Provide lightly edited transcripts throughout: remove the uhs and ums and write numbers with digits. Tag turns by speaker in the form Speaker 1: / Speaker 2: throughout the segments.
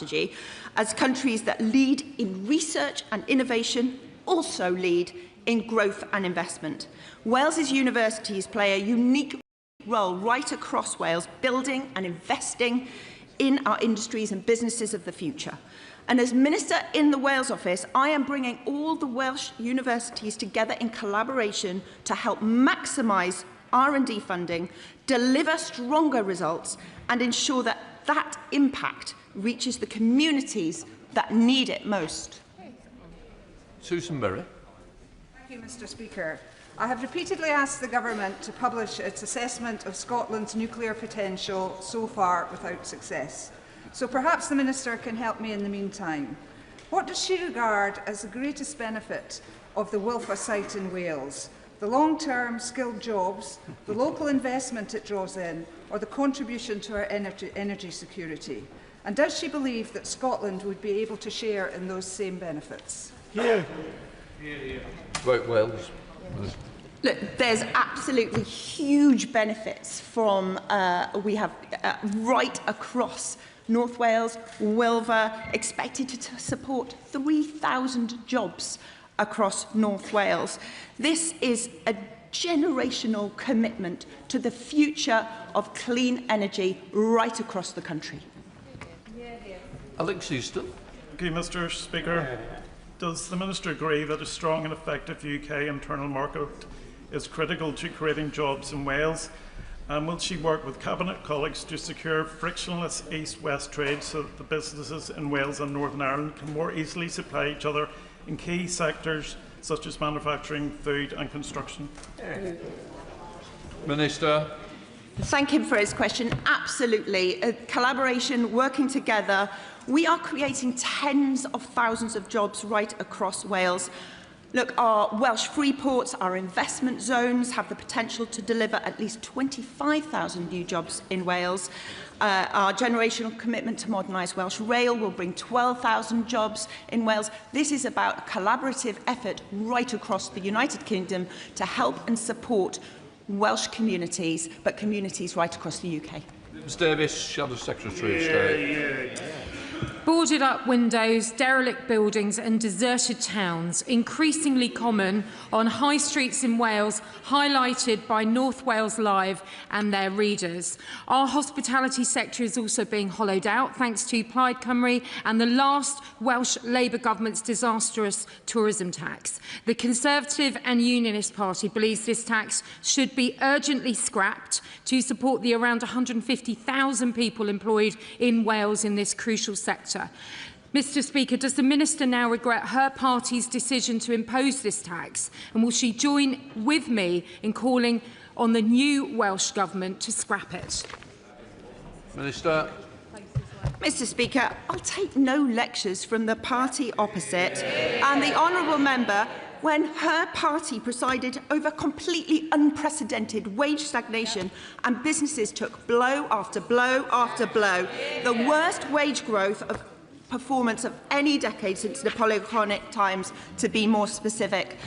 Speaker 1: strategy, as countries that lead in research and innovation also lead in growth and investment. Wales's universities play a unique role right across Wales, building and investing in our industries and businesses of the future. And as Minister in the Wales office, I am bringing all the Welsh universities together in collaboration to help maximise R&D funding, deliver stronger results and ensure that that impact reaches the communities that need it most.
Speaker 2: Susan Berry.
Speaker 3: Thank you, Mr. Speaker. I have repeatedly asked the Government to publish its assessment of Scotland's nuclear potential, so far without success. So perhaps the Minister can help me in the meantime. What does she regard as the greatest benefit of the Wilfa site in Wales? The long-term skilled jobs, the local investment it draws in, or the contribution to our energy security? And does she believe that Scotland would be able to share in those same benefits?
Speaker 2: Yeah. Right, Wales.
Speaker 1: Look, there's absolutely huge benefits from we have right across North Wales, Wilfa, expected to support 3,000 jobs across North Wales. This is a generational commitment to the future of clean energy right across the country.
Speaker 2: Alex Easton.
Speaker 4: Thank you, Mr. Speaker. Does the Minister agree that a strong and effective UK internal market is critical to creating jobs in Wales? And will she work with Cabinet colleagues to secure frictionless east-west trade so that the businesses in Wales and Northern Ireland can more easily supply each other in key sectors such as manufacturing, food and construction?
Speaker 2: Minister.
Speaker 1: Thank him for his question. Absolutely. Collaboration, working together. We are creating tens of thousands of jobs right across Wales. Look, our Welsh free ports, our investment zones have the potential to deliver at least 25,000 new jobs in Wales. Our generational commitment to modernise Welsh Rail will bring 12,000 jobs in Wales. This is about a collaborative effort right across the United Kingdom to help and support Welsh communities, but communities right across the UK.
Speaker 2: Ms Davis, Shadow Secretary of State.
Speaker 5: Boarded up windows, derelict buildings and deserted towns, increasingly common on high streets in Wales, highlighted by North Wales Live and their readers. Our hospitality sector is also being hollowed out thanks to Plaid Cymru and the last Welsh Labour government's disastrous tourism tax. The Conservative and Unionist Party believes this tax should be urgently scrapped to support the around 150,000 people employed in Wales in this crucial sector. Mr. Speaker, does the Minister now regret her party's decision to impose this tax, and will she join with me in calling on the new Welsh Government to scrap it?
Speaker 2: Minister.
Speaker 1: Mr. Speaker, I'll take no lectures from the party opposite and the honourable member when her party presided over completely unprecedented wage stagnation and businesses took blow after blow after blow, the worst wage growth of performance of any decade since Napoleonic times, to be more specific.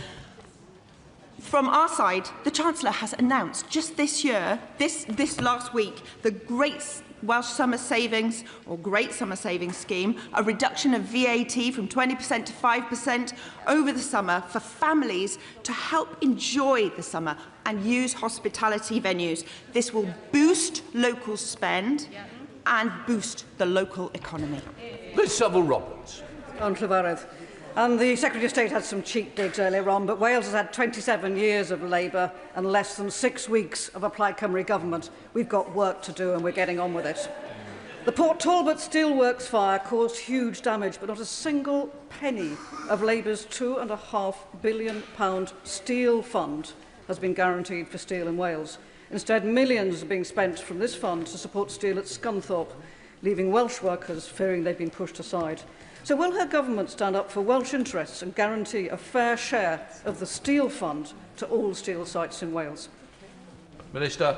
Speaker 1: From our side, the Chancellor has announced just this year, this last week, the Great Welsh Summer Savings, or Great Summer Savings Scheme, a reduction of VAT from 20% to 5% over the summer for families to help enjoy the summer and use hospitality venues. This will boost local spend and boost the local economy.
Speaker 2: Ms Savile Roberts.
Speaker 6: And the Secretary of State had some cheap digs earlier on, but Wales has had 27 years of Labour and less than 6 weeks of a Plaid Cymru government. We've got work to do and we're getting on with it. The Port Talbot Steelworks fire caused huge damage, but not a single penny of Labour's £2.5 billion steel fund has been guaranteed for steel in Wales. Instead, millions are being spent from this fund to support steel at Scunthorpe, leaving Welsh workers fearing they've been pushed aside. So will her government stand up for Welsh interests and guarantee a fair share of the steel fund to all steel sites in Wales?
Speaker 2: Minister.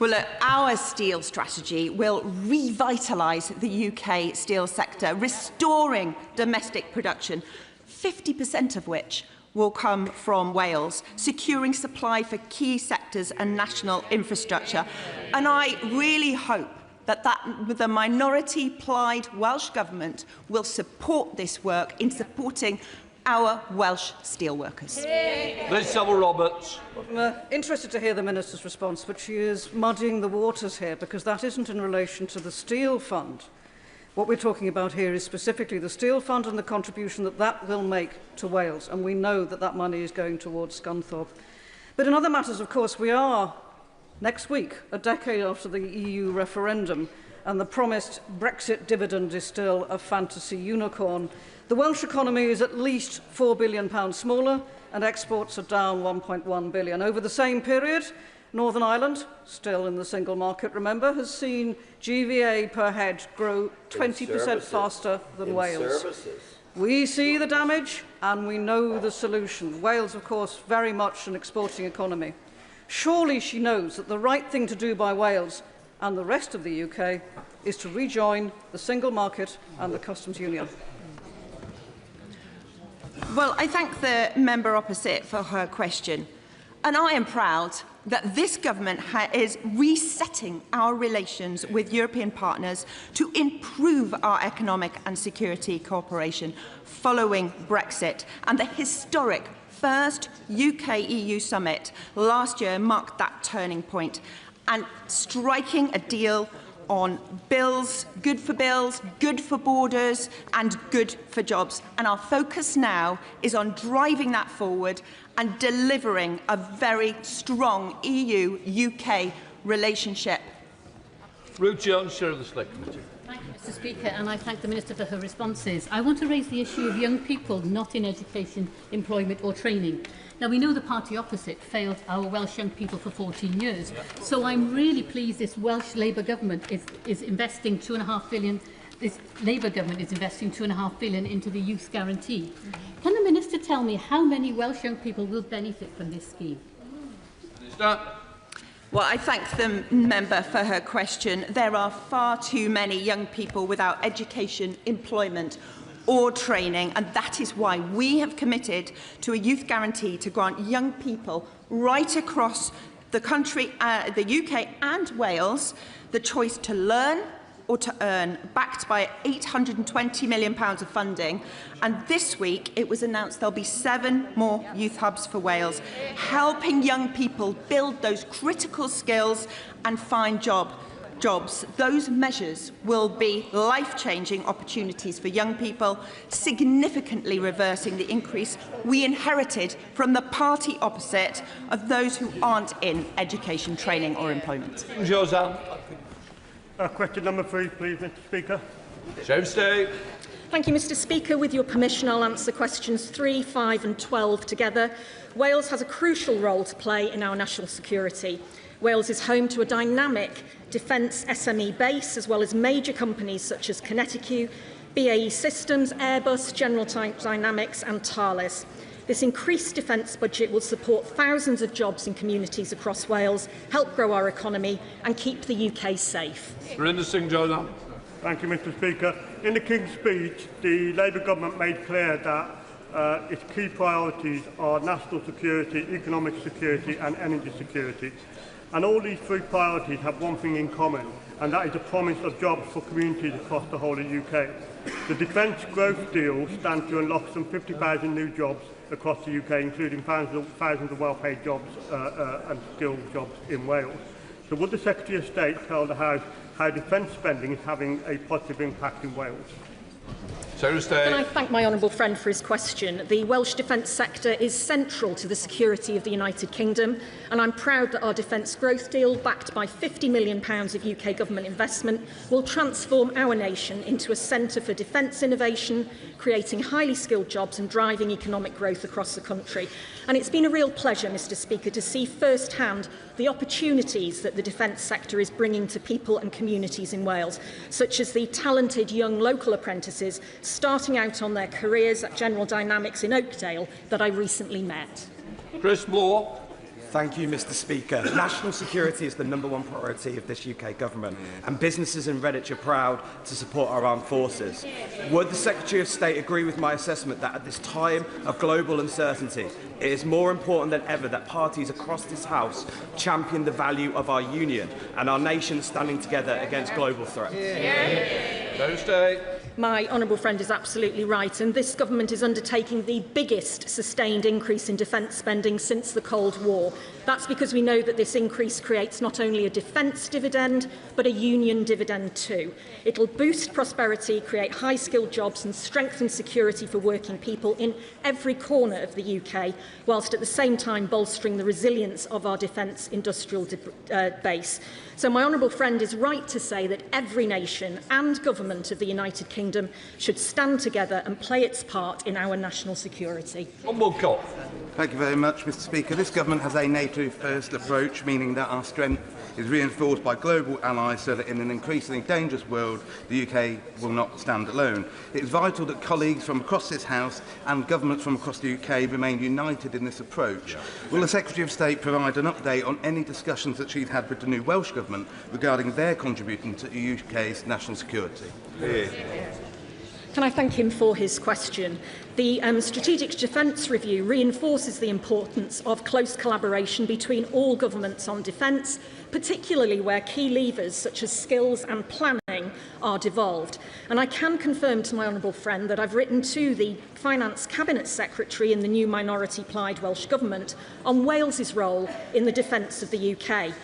Speaker 1: Well, our steel strategy will revitalise the UK steel sector, restoring domestic production, 50% of which will come from Wales, securing supply for key sectors and national infrastructure. And I really hope that the minority Plaid Welsh Government will support this work in supporting our Welsh steelworkers.
Speaker 2: Liz Saville-Roberts.
Speaker 6: I'm interested to hear the Minister's response, but she is muddying the waters here because that isn't in relation to the Steel Fund. What we're talking about here is specifically the Steel Fund and the contribution that that will make to Wales, and we know that that money is going towards Scunthorpe. But in other matters, of course, we are, next week, a decade after the EU referendum, and the promised Brexit dividend is still a fantasy unicorn. The Welsh economy is at least £4 billion smaller, and exports are down £1.1 billion. Over the same period, Northern Ireland, still in the single market, remember, has seen GVA per head grow 20% faster than Wales. We see the damage and we know the solution. Wales, of course, very much an exporting economy. Surely she knows that the right thing to do by Wales and the rest of the UK is to rejoin the single market and the customs union.
Speaker 1: Well, I thank the member opposite for her question. And I am proud that this government is resetting our relations with European partners to improve our economic and security cooperation following Brexit. And the historic first UK-EU summit last year marked that turning point, and striking a deal on bills, good for borders and good for jobs. And our focus now is on driving that forward and delivering a very strong EU-UK relationship.
Speaker 2: Ruth Jones, Chair of the Select Committee.
Speaker 7: Thank you, Mr. Speaker, and I thank the Minister for her responses. I want to raise the issue of young people not in education, employment or training. Now, we know the party opposite failed our Welsh young people for 14 years, so I'm really pleased this Welsh Labour government is investing £2.5 billion. This Labour government is investing £2.5 billion into the Youth Guarantee. Can the Minister tell me how many Welsh young people will benefit from this scheme?
Speaker 2: Minister.
Speaker 1: Well, I thank the member for her question. There are far too many young people without education, employment or training, and that is why we have committed to a youth guarantee to grant young people right across the country, the UK and Wales, the choice to learn or to earn, backed by £820 million of funding. And this week it was announced there'll be 7 more youth hubs for Wales, helping young people build those critical skills and find jobs. Those measures will be life-changing opportunities for young people, significantly reversing the increase we inherited from the party opposite of those who aren't in education, training or employment.
Speaker 2: Josan.
Speaker 8: Question number 3, please, Mr. Speaker.
Speaker 2: Stay.
Speaker 9: Thank you, Mr. Speaker. With your permission, I'll answer questions 3, 5 and 12 together. Wales has a crucial role to play in our national security. Wales is home to a dynamic defence SME base, as well as major companies such as Connecticut, BAE Systems, Airbus, General Dynamics and Thales. This increased defence budget will support thousands of jobs in communities across Wales, help grow our economy and keep the UK safe.
Speaker 2: Surinder Singh Josan.
Speaker 8: Thank you, Mr. Speaker. In the King's speech, the Labour government made clear that its key priorities are national security, economic security and energy security. And all these 3 priorities have one thing in common, and that is the promise of jobs for communities across the whole of the UK. The Defence Growth Deal stands to unlock some 50,000 new jobs across the UK, including thousands of well-paid jobs and skilled jobs in Wales. So would the Secretary of State tell the House how defence spending is having a positive impact in Wales?
Speaker 9: Can I thank my honourable friend for his question? The Welsh defence sector is central to the security of the United Kingdom, and I'm proud that our Defence Growth Deal, backed by £50 million of UK government investment, will transform our nation into a centre for defence innovation, creating highly skilled jobs and driving economic growth across the country. And it's been a real pleasure, Mr. Speaker, to see firsthand the opportunities that the defence sector is bringing to people and communities in Wales, such as the talented young local apprentices starting out on their careers at General Dynamics in Oakdale that I recently met.
Speaker 2: Chris Moore.
Speaker 10: Thank you, Mr. Speaker. National security is the #1 priority of this UK government, and businesses in Redditch are proud to support our armed forces. Would the Secretary of State agree with my assessment that at this time of global uncertainty, it is more important than ever that parties across this House champion the value of our union and our nation standing together against global threats?
Speaker 9: My honourable friend is absolutely right, and this government is undertaking the biggest sustained increase in defence spending since the Cold War. That's because we know that this increase creates not only a defence dividend, but a union dividend too. It'll boost prosperity, create high-skilled jobs and strengthen security for working people in every corner of the UK, whilst at the same time bolstering the resilience of our defence industrial base. So my honourable friend is right to say that every nation and government of the United Kingdom should stand together and play its part in our national security.
Speaker 11: Thank you very much, Mr. Speaker. This government has a NATO-first approach, meaning that our strength is reinforced by global allies so that in an increasingly dangerous world, the UK will not stand alone. It is vital that colleagues from across this House and governments from across the UK remain united in this approach. Will the Secretary of State provide an update on any discussions that she's had with the new Welsh Government regarding their contribution to the UK's national security?
Speaker 9: Can I thank him for his question? The Strategic Defence Review reinforces the importance of close collaboration between all governments on defence, particularly where key levers such as skills and planning are devolved. And I can confirm to my honourable friend that I've written to the Finance Cabinet Secretary in the new minority-plied Welsh Government on Wales's role in the defence of the UK.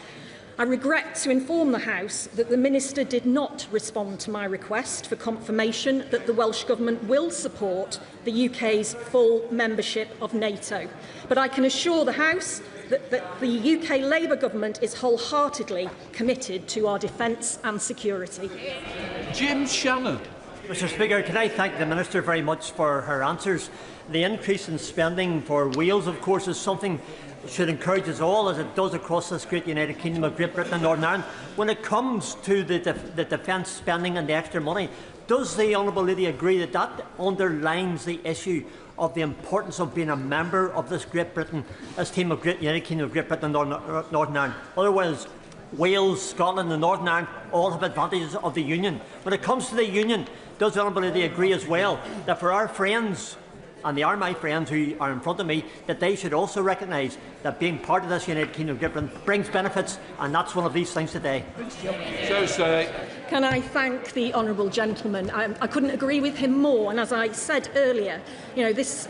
Speaker 9: I regret to inform the House that the Minister did not respond to my request for confirmation that the Welsh Government will support the UK's full membership of NATO. But I can assure the House that the UK Labour Government is wholeheartedly committed to our defence and security.
Speaker 2: Jim Shannon.
Speaker 12: Mr. Speaker, can I thank the Minister very much for her answers. The increase in spending for Wales, of course, is something should encourage us all, as it does across this great United Kingdom of Great Britain and Northern Ireland. When it comes to the defence spending and the extra money, does the Honourable Lady agree that that underlines the issue of the importance of being a member of this Great Britain, this team of Great United Kingdom of Great Britain and Northern Ireland? Otherwise, Wales, Scotland and Northern Ireland all have advantages of the Union. When it comes to the Union, does the Honourable Lady agree as well that for our friends, and they are my friends who are in front of me, that they should also recognise that being part of this United Kingdom of Great Britain brings benefits, and that's one of these things today.
Speaker 9: Can I thank the honourable gentleman? I couldn't agree with him more, and as I said earlier, this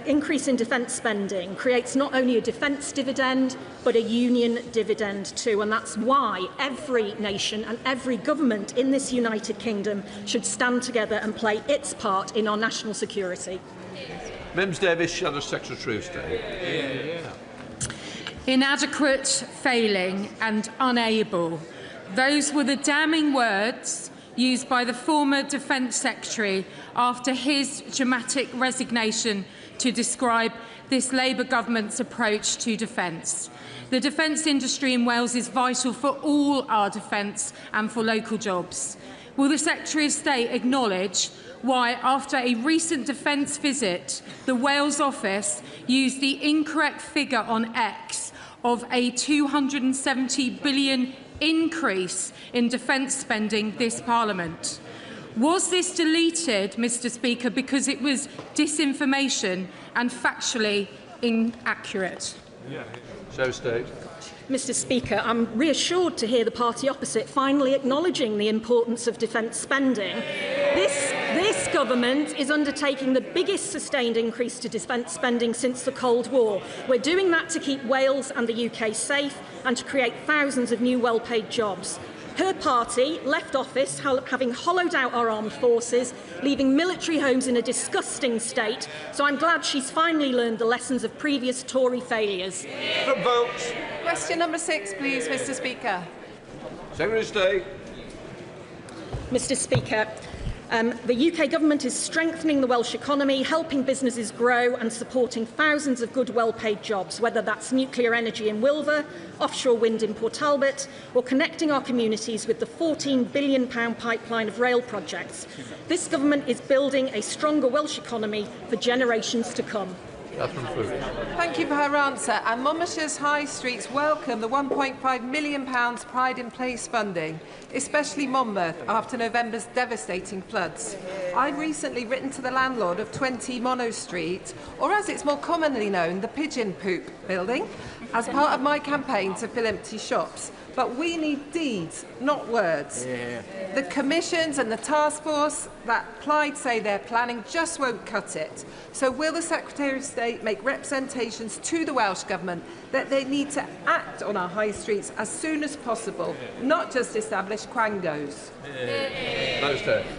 Speaker 9: increase in defence spending creates not only a defence dividend but a union dividend too, and that's why every nation and every government in this United Kingdom should stand together and play its part in our national security.
Speaker 2: Mims Davis, Shadow Secretary of State.
Speaker 5: Inadequate, failing and unable. Those were the damning words used by the former Defence Secretary after his dramatic resignation to describe this Labour government's approach to defence. The defence industry in Wales is vital for all our defence and for local jobs. Will the Secretary of State acknowledge why, after a recent defence visit, the Wales office used the incorrect figure on X of a £270 billion increase in defence spending this Parliament? Was this deleted, Mr. Speaker, because it was disinformation and factually inaccurate?
Speaker 9: Mr. Speaker, I'm reassured to hear the party opposite finally acknowledging the importance of defence spending. This government is undertaking the biggest sustained increase to defence spending since the Cold War. We're doing that to keep Wales and the UK safe and to create thousands of new well-paid jobs. Her party left office having hollowed out our armed forces, leaving military homes in a disgusting state, so I'm glad she's finally learned the lessons of previous Tory failures.
Speaker 13: Question number 6, please, Mr. Speaker.
Speaker 2: Secretary of State.
Speaker 9: Mr. Speaker, the UK government is strengthening the Welsh economy, helping businesses grow and supporting thousands of good, well-paid jobs, whether that's nuclear energy in Wilver, offshore wind in Port Talbot, or connecting our communities with the £14 billion pipeline of rail projects. This government is building a stronger Welsh economy for generations to come.
Speaker 13: Thank you for her answer. And Monmouthshire's high streets welcome the £1.5 million Pride in Place funding, especially Monmouth, after November's devastating floods. I've recently written to the landlord of 20 Mono Street, or as it's more commonly known, the Pigeon Poop building, as part of my campaign to fill empty shops. But we need deeds, not words. The commissions and the task force that Clyde say they're planning just won't cut it. So will the Secretary of State make representations to the Welsh Government that they need to act on our high streets as soon as possible, not just establish quangos?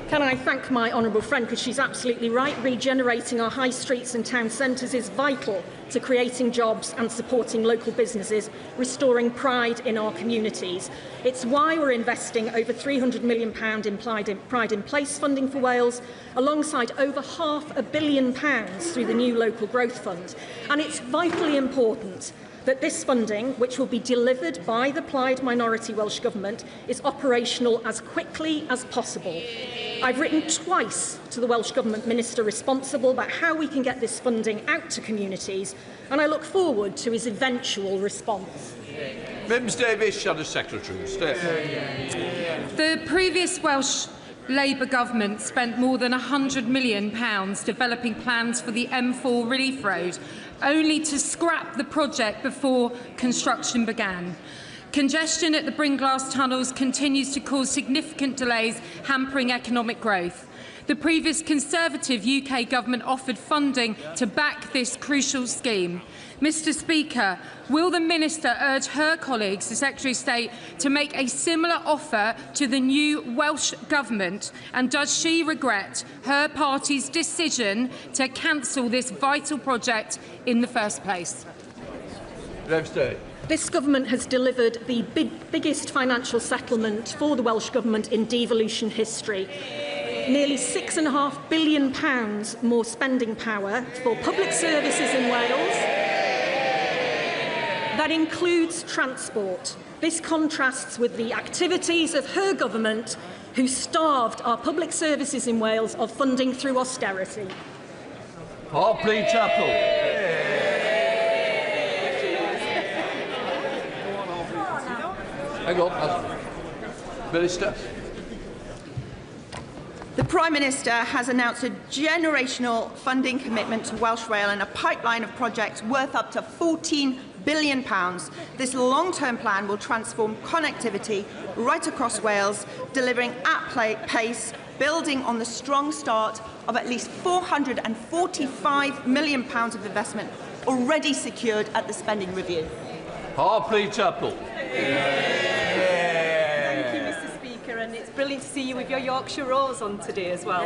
Speaker 9: Can I thank my honourable friend, because she's absolutely right. Regenerating our high streets and town centres is vital to creating jobs and supporting local businesses, restoring pride in our communities. It's why we're investing over £300 million in Pride in Place funding for Wales, alongside over £500 million through the new Local Growth Fund. And it's vitally important that this funding, which will be delivered by the Plaid Minority Welsh Government, is operational as quickly as possible. I've written twice to the Welsh Government Minister responsible about how we can get this funding out to communities, and I look forward to his eventual response.
Speaker 2: Mims Davies, Shadow Secretary of State.
Speaker 5: The previous Welsh Labour government spent more than £100 million developing plans for the M4 Relief Road, only to scrap the project before construction began. Congestion at the Bringlass tunnels continues to cause significant delays, hampering economic growth. The previous Conservative UK government offered funding to back this crucial scheme. Mr Speaker, will the Minister urge her colleagues, the Secretary of State, to make a similar offer to the new Welsh Government? And does she regret her party's decision to cancel this vital project in the first place?
Speaker 9: This government has delivered the biggest financial settlement for the Welsh Government in devolution history. Nearly £6.5 billion more spending power for public services in Wales. That includes transport. This contrasts with the activities of her government, who starved our public services in Wales of funding through austerity.
Speaker 2: Harpley Chapel. Hang on, Minister.
Speaker 1: The Prime Minister has announced a generational funding commitment to Welsh Rail and a pipeline of projects worth up to £14 billion. This long-term plan will transform connectivity right across Wales, delivering at pace, building on the strong start of at least £445 million of investment already secured at the spending review.
Speaker 2: Harpley Chapel.
Speaker 14: And it's brilliant to see you with your Yorkshire Rose on today as well.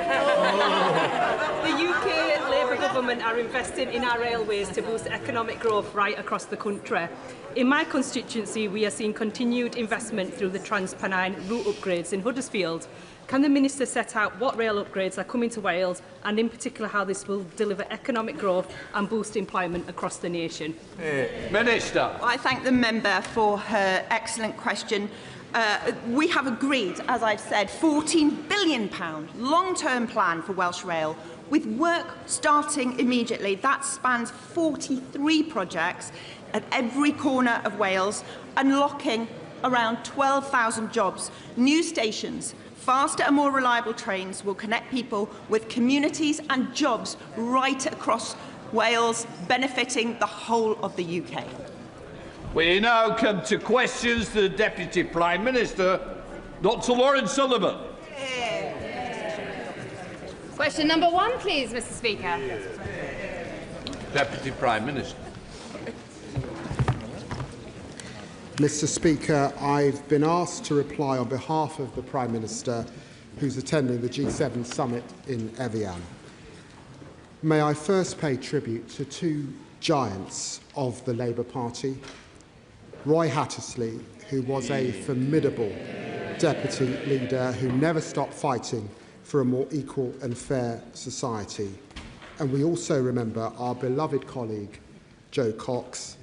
Speaker 14: The UK Labour government are investing in our railways to boost economic growth right across the country. In my constituency, we are seeing continued investment through the Trans-Pennine route upgrades in Huddersfield. Can the Minister set out what rail upgrades are coming to Wales, and in particular how this will deliver economic growth and boost employment across the nation?
Speaker 2: Minister.
Speaker 1: I thank the member for her excellent question. We have agreed, as I've said, £14 billion long-term plan for Welsh Rail, with work starting immediately. That spans 43 projects at every corner of Wales, unlocking around 12,000 jobs. New stations, faster and more reliable trains will connect people with communities and jobs right across Wales, benefiting the whole of the UK.
Speaker 2: We now come to questions to the Deputy Prime Minister, Dr Lawrence Sullivan.
Speaker 15: Question number 1, please, Mr Speaker.
Speaker 2: Deputy Prime Minister.
Speaker 16: Mr Speaker, I've been asked to reply on behalf of the Prime Minister, who's attending the G7 summit in Evian. May I first pay tribute to two giants of the Labour Party, Roy Hattersley, who was a formidable deputy leader who never stopped fighting for a more equal and fair society. And we also remember our beloved colleague, Jo Cox,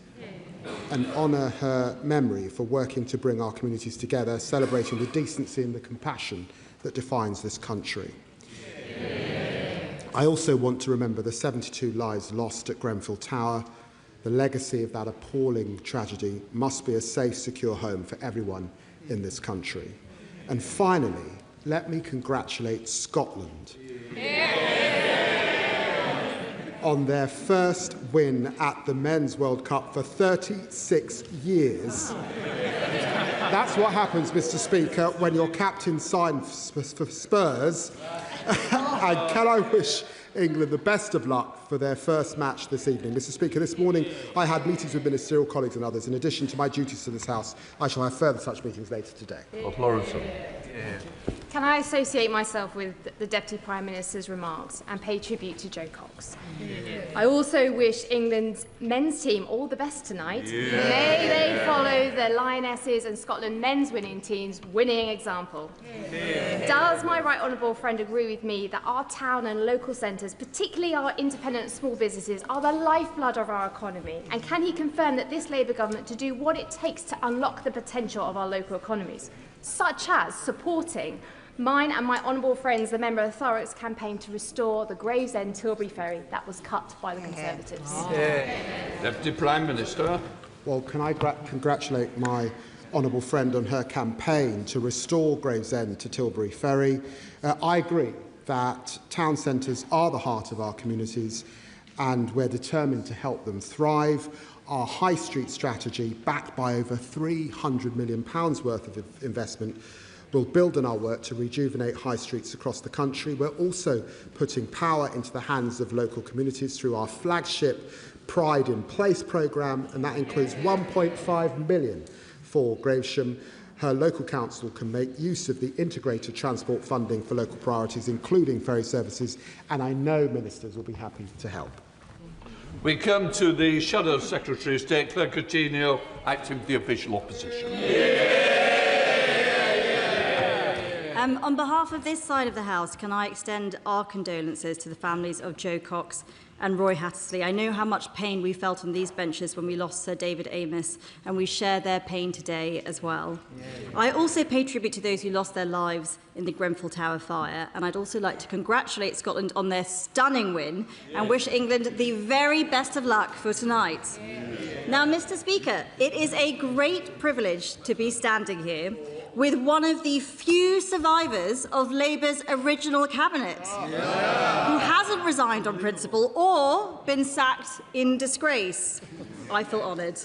Speaker 16: and honour her memory for working to bring our communities together, celebrating the decency and the compassion that defines this country. I also want to remember the 72 lives lost at Grenfell Tower. The legacy of that appalling tragedy must be a safe, secure home for everyone in this country. And finally, let me congratulate Scotland on their first win at the Men's World Cup for 36 years. That's what happens, Mr. Speaker, when your captain signs for Spurs. And can I wish England the best of luck for their first match this evening. Mr. Speaker, this morning I had meetings with ministerial colleagues and others. In addition to my duties to this House, I shall have further such meetings later today.
Speaker 15: Can I associate myself with the Deputy Prime Minister's remarks and pay tribute to Joe Cox? I also wish England's men's team all the best tonight. May they follow the Lionesses and Scotland men's winning team's winning example. Does my right honourable friend agree with me that our town and local centres, particularly our independent small businesses, are the lifeblood of our economy? And can he confirm that this Labour government to do what it takes to unlock the potential of our local economies, such as supporting mine and my honourable friends, the member of Thurrock's campaign to restore the Gravesend-Tilbury ferry that was cut by the Conservatives?
Speaker 2: Deputy Prime Minister.
Speaker 16: Well, can I congratulate my honourable friend on her campaign to restore Gravesend to Tilbury ferry? I agree that town centres are the heart of our communities and we're determined to help them thrive. Our high street strategy, backed by over £300 million worth of investment, will build on our work to rejuvenate high streets across the country. We're also putting power into the hands of local communities through our flagship Pride in Place programme, and that includes £1.5 million for Gravesham. Her local council can make use of the integrated transport funding for local priorities, including ferry services, and I know ministers will be happy to help.
Speaker 2: We come to the Shadow Secretary of State, Claire Coutinho, acting for the official opposition.
Speaker 17: On behalf of this side of the House, can I extend our condolences to the families of Joe Cox and Roy Hattersley? I know how much pain we felt on these benches when we lost Sir David Amos, and we share their pain today as well. I also pay tribute to those who lost their lives in the Grenfell Tower fire, and I'd also like to congratulate Scotland on their stunning win and wish England the very best of luck for tonight. Now, Mr. Speaker, it is a great privilege to be standing here with one of the few survivors of Labour's original cabinet, who hasn't resigned on principle or been sacked in disgrace. I feel honoured.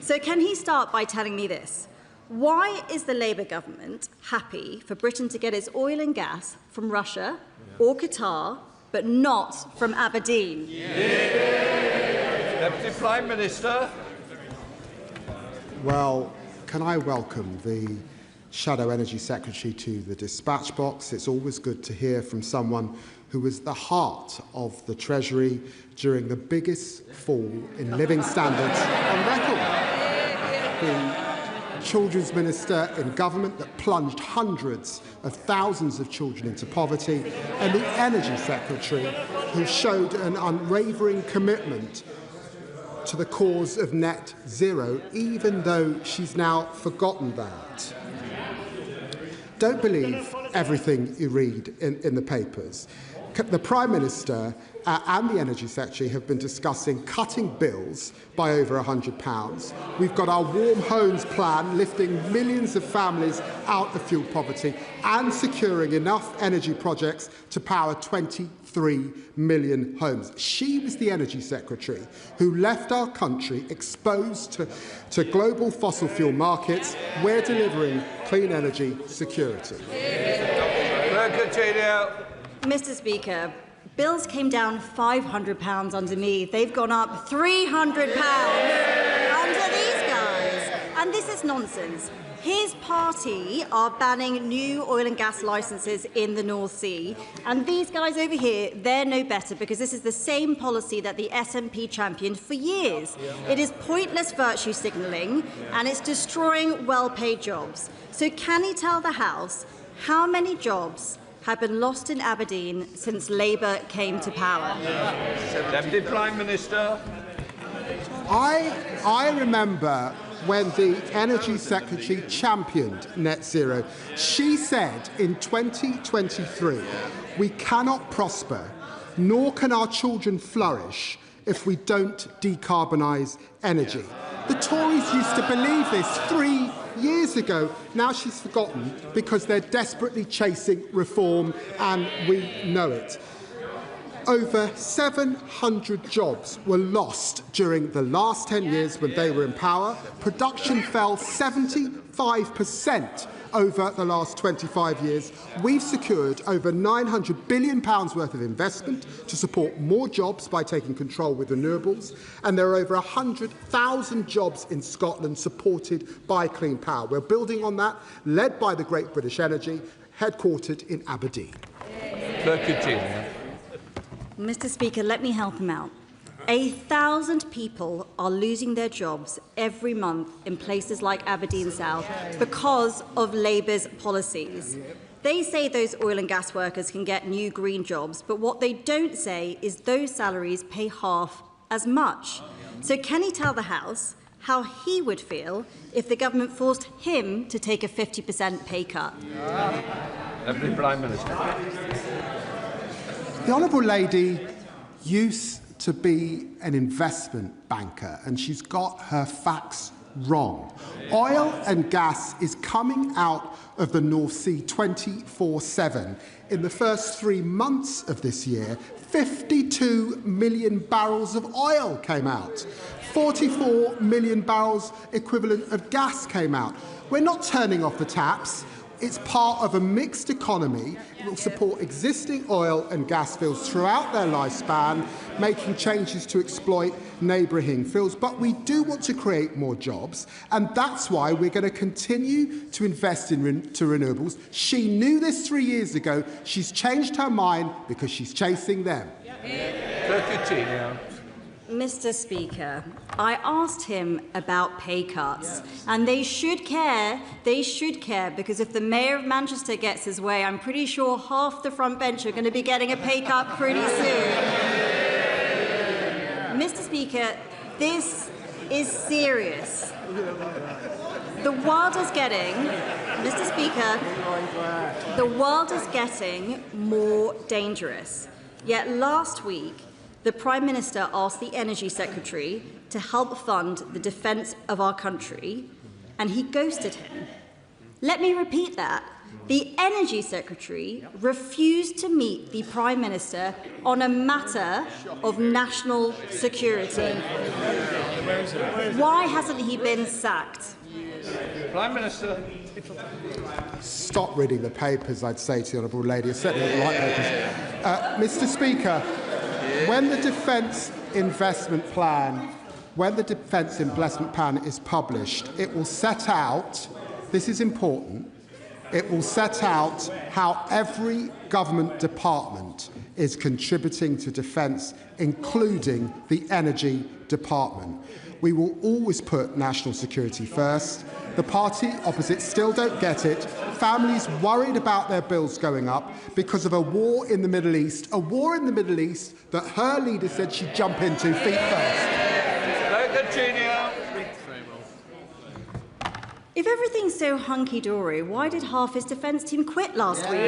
Speaker 17: So can he start by telling me this? Why is the Labour government happy for Britain to get its oil and gas from Russia or Qatar, but not from Aberdeen?
Speaker 2: Deputy Prime Minister.
Speaker 16: Well, can I welcome the Shadow Energy Secretary to the dispatch box. It's always good to hear from someone who was the heart of the Treasury during the biggest fall in living standards on record. The Children's Minister in government that plunged hundreds of thousands of children into poverty, and the Energy Secretary who showed an unwavering commitment to the cause of net zero, even though she's now forgotten that. Don't believe everything you read in the papers. The Prime Minister and the Energy Secretary have been discussing cutting bills by over £100. We've got our Warm Homes plan lifting millions of families out of fuel poverty and securing enough energy projects to power 23 million homes. She was the Energy Secretary who left our country exposed to global fossil fuel markets. We're delivering clean energy security.
Speaker 17: Mr. Speaker, bills came down £500 under me. They've gone up £300 under these guys. And this is nonsense. His party are banning new oil and gas licences in the North Sea. And these guys over here, they're no better because this is the same policy that the SNP championed for years. It is pointless virtue signalling and it's destroying well-paid jobs. So can he tell the House how many jobs have been lost in Aberdeen since Labour came to power?
Speaker 2: Deputy Prime Minister.
Speaker 16: I remember when the Energy Secretary championed net zero. She said in 2023, we cannot prosper nor can our children flourish if we don't decarbonise energy. The Tories used to believe this 3 years ago. Now she's forgotten because they're desperately chasing reform, and we know it. Over 700 jobs were lost during the last 10 years when they were in power. Production fell 75% over the last 25 years. We've secured over £900 billion worth of investment to support more jobs by taking control with renewables, and there are over 100,000 jobs in Scotland supported by clean power. We're building on that, led by the Great British Energy, headquartered in Aberdeen.
Speaker 17: Mr. Speaker, let me help him out. 1,000 people are losing their jobs every month in places like Aberdeen South because of Labour's policies. They say those oil and gas workers can get new green jobs, but what they don't say is those salaries pay half as much. So can he tell the House how he would feel if the government forced him to take a 50% pay cut?
Speaker 2: Deputy Prime Minister.
Speaker 16: The Honourable Lady used to be an investment banker, and she's got her facts wrong. Oil and gas is coming out of the North Sea 24/7. In the first 3 months of this year, 52 million barrels of oil came out. 44 million barrels equivalent of gas came out. We're not turning off the taps. It's part of a mixed economy. It will support existing oil and gas fields throughout their lifespan, making changes to exploit neighbouring fields. But we do want to create more jobs, and that's why we're going to continue to invest in renewables. She knew this 3 years ago. She's changed her mind because she's chasing them.
Speaker 17: Mr. Speaker, I asked him about pay cuts, and they should care, because if the Mayor of Manchester gets his way, I'm pretty sure half the front bench are going to be getting a pay cut pretty soon. Mr. Speaker, this is serious. The world is getting, Mr. Speaker, the world is getting more dangerous. Yet last week, the Prime Minister asked the Energy Secretary to help fund the defence of our country, and he ghosted him. Let me repeat that. The Energy Secretary refused to meet the Prime Minister on a matter of national security. Why hasn't he been sacked?
Speaker 2: Prime Minister.
Speaker 16: Stop reading the papers, I'd say to the Honourable Lady. Certainly not the right papers. Mr. Speaker, when the Defence Investment Plan is published, it will set out, this is important, it will set out how every government department is contributing to defence, including the Energy Department. We will always put national security first. The party opposite still don't get it. Families worried about their bills going up because of a war in the Middle East that her leader said she'd jump into feet first.
Speaker 17: If everything's so hunky-dory, why did half his defence team quit last week?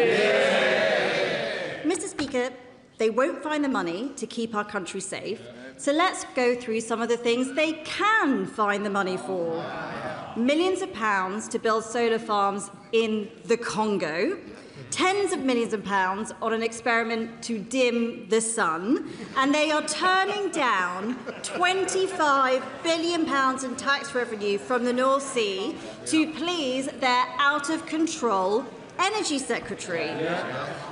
Speaker 17: Mr. Speaker, they won't find the money to keep our country safe, so let's go through some of the things they can find the money for. Millions of pounds to build solar farms in the Congo, tens of millions of pounds on an experiment to dim the sun, and they are turning down £25 billion in tax revenue from the North Sea to please their out-of-control Energy Secretary.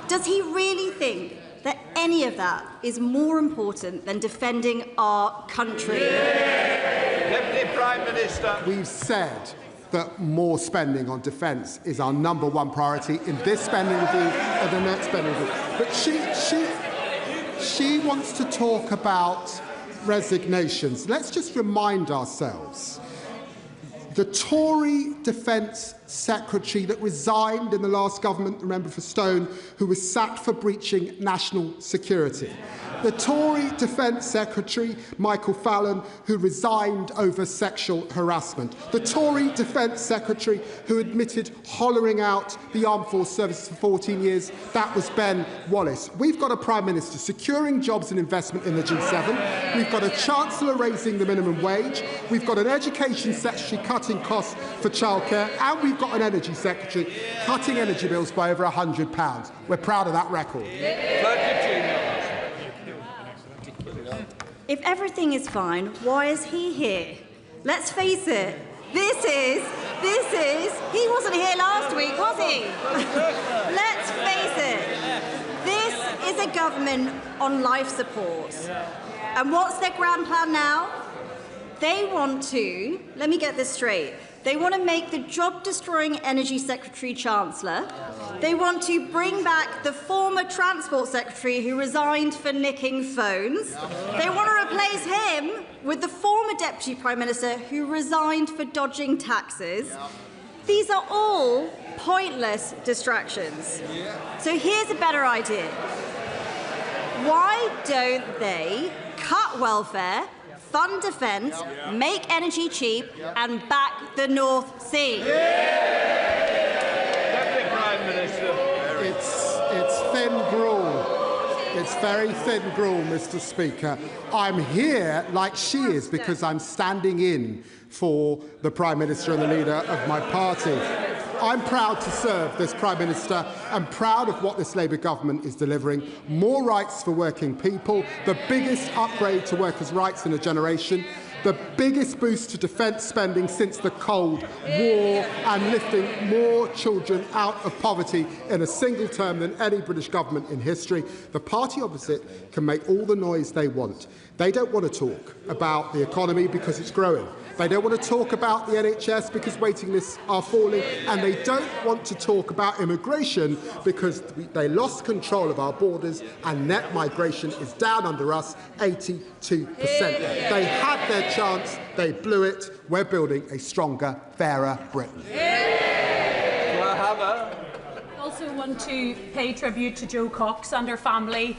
Speaker 17: Does he really think that any of that is more important than defending our country?
Speaker 2: Deputy Prime Minister.
Speaker 16: We've said that more spending on defence is our #1 priority in this spending review and the next spending review. But she wants to talk about resignations. Let's just remind ourselves. The Tory Defence Secretary that resigned in the last government, remember, for Stone, who was sacked for breaching national security. The Tory Defence Secretary, Michael Fallon, who resigned over sexual harassment. The Tory Defence Secretary who admitted hollowing out the Armed Force Service for 14 years. That was Ben Wallace. We've got a Prime Minister securing jobs and investment in the G7. We've got a Chancellor raising the minimum wage. We've got an Education Secretary cutting costs for childcare. And we've got an Energy Secretary cutting energy bills by over £100. We're proud of that record.
Speaker 17: If everything is fine, why is he here? Let's face it, he wasn't here last week, was he? Let's face it, this is a government on life support. And what's their grand plan now? They want to, let me get this straight, they want to make the job-destroying Energy Secretary Chancellor. They want to bring back the former Transport Secretary who resigned for nicking phones. They want to replace him with the former Deputy Prime Minister who resigned for dodging taxes. These are all pointless distractions. So here's a better idea. Why don't they cut welfare, fund defence, make energy cheap and back the North Sea?
Speaker 2: Deputy Prime Minister.
Speaker 16: It's thin gruel. It's very thin gruel, Mr. Speaker. I'm here like she is because I'm standing in for the Prime Minister and the leader of my party. I'm proud to serve this Prime Minister. I'm proud of what this Labour government is delivering. More rights for working people, the biggest upgrade to workers' rights in a generation, the biggest boost to defence spending since the Cold War, and lifting more children out of poverty in a single term than any British government in history. The party opposite can make all the noise they want. They don't want to talk about the economy because it's growing. They don't want to talk about the NHS because waiting lists are falling, and they don't want to talk about immigration because they lost control of our borders and net migration is down under us 82%. They had their chance, they blew it. We're building a stronger, fairer Britain.
Speaker 18: I also want to pay tribute to Jo Cox and her family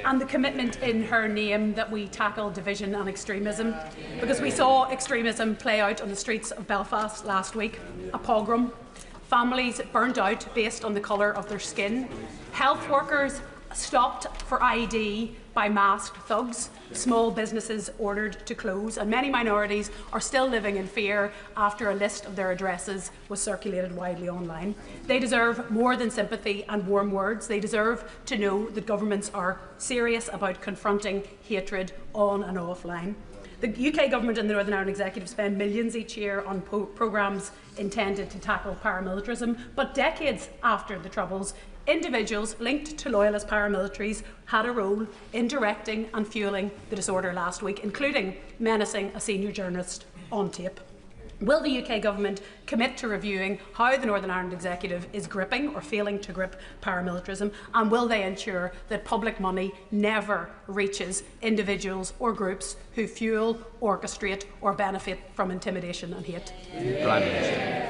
Speaker 18: and the commitment in her name that we tackle division and extremism, because we saw extremism play out on the streets of Belfast last week, a pogrom, families burned out based on the colour of their skin, health workers stopped for ID by masked thugs, small businesses ordered to close, and many minorities are still living in fear after a list of their addresses was circulated widely online. They deserve more than sympathy and warm words. They deserve to know that governments are serious about confronting hatred on and offline. The UK Government and the Northern Ireland Executive spend millions each year on programmes intended to tackle paramilitarism, but decades after the Troubles, individuals linked to loyalist paramilitaries had a role in directing and fuelling the disorder last week, including menacing a senior journalist on tape. Will the UK Government commit to reviewing how the Northern Ireland Executive is gripping or failing to grip paramilitarism, and will they ensure that public money never reaches individuals or groups who fuel, orchestrate or benefit from intimidation and hate?
Speaker 2: Prime Minister.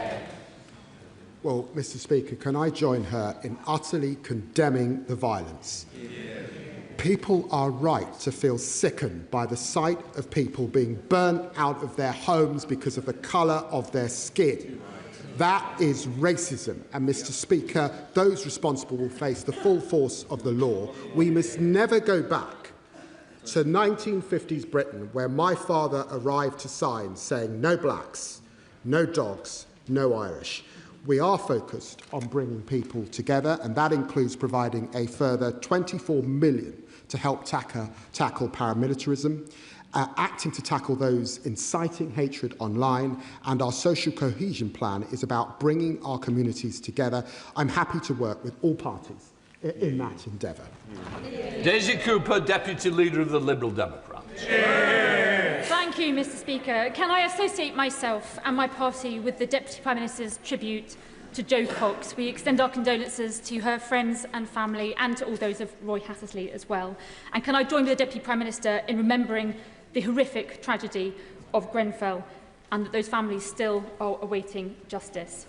Speaker 16: Well, Mr. Speaker, can I join her in utterly condemning the violence? People are right to feel sickened by the sight of people being burnt out of their homes because of the colour of their skin. That is racism, and, Mr. Speaker, those responsible will face the full force of the law. We must never go back to 1950s Britain, where my father arrived to signs saying no blacks, no dogs, no Irish. We are focused on bringing people together, and that includes providing a further £24 million to help tackle paramilitarism, acting to tackle those inciting hatred online, and our social cohesion plan is about bringing our communities together. I'm happy to work with all parties in that endeavour.
Speaker 2: Daisy Cooper, Deputy Leader of the Liberal Democrats.
Speaker 19: Thank you, Mr. Speaker. Can I associate myself and my party with the Deputy Prime Minister's tribute to Jo Cox? We extend our condolences to her friends and family and to all those of Roy Hattersley as well. And can I join with the Deputy Prime Minister in remembering the horrific tragedy of Grenfell, and that those families still are awaiting justice?